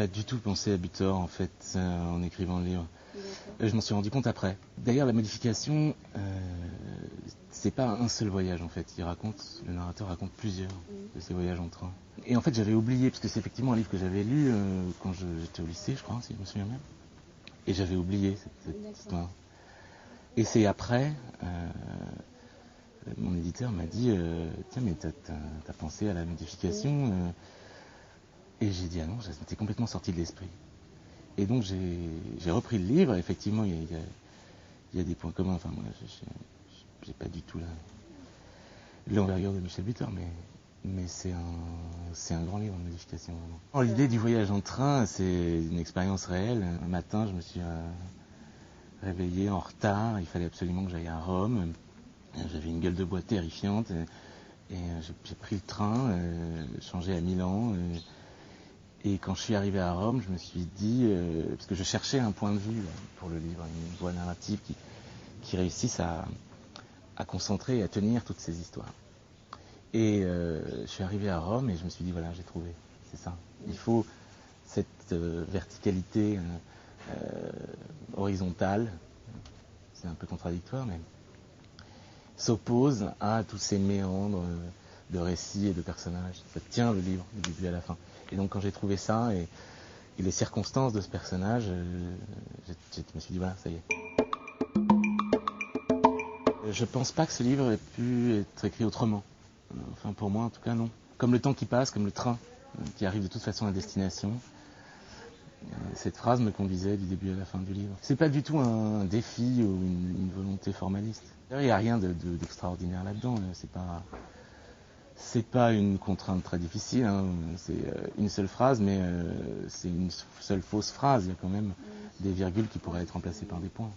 pas du tout pensé à Butor en fait en écrivant le livre. Je m'en suis rendu compte après. D'ailleurs, la modification, c'est pas un seul voyage en fait. Le narrateur raconte plusieurs de ces voyages en train. Et en fait, j'avais oublié, parce que c'est effectivement un livre que j'avais lu quand j'étais au lycée, je crois, si je me souviens bien. Et j'avais oublié cette histoire. Et c'est après, mon éditeur m'a dit tiens, mais t'as pensé à la modification Et j'ai dit ah non, ça m'était complètement sorti de l'esprit. Et donc j'ai repris le livre. Effectivement, il y a des points communs. Enfin, moi, j'ai pas du tout l'envergure de Michel Butor, mais c'est un grand livre de modification. L'idée du voyage en train, c'est une expérience réelle. Un matin, je me suis réveillé en retard. Il fallait absolument que j'aille à Rome. J'avais une gueule de bois terrifiante. Et j'ai pris le train, changé à Milan. Et quand je suis arrivé à Rome, je me suis dit, parce que je cherchais un point de vue pour le livre, une voie narrative qui réussisse à concentrer et à tenir toutes ces histoires. Et je suis arrivé à Rome et je me suis dit, voilà, j'ai trouvé, c'est ça. Il faut cette verticalité horizontale, c'est un peu contradictoire, mais s'oppose à tous ces méandres de récits et de personnages. Ça tient le livre du début à la fin. Et donc quand j'ai trouvé ça et les circonstances de ce personnage, je me suis dit voilà, ça y est. Je pense pas que ce livre ait pu être écrit autrement. Enfin pour moi en tout cas non. Comme le temps qui passe, comme le train qui arrive de toute façon à destination. Cette phrase me conduisait du début à la fin du livre. C'est pas du tout un défi ou une volonté formaliste. Il n'y a rien d'extraordinaire là-dedans. C'est pas une contrainte très difficile. Hein. C'est une seule phrase, mais c'est une seule fausse phrase. Il y a quand même des virgules qui pourraient être remplacées par des points.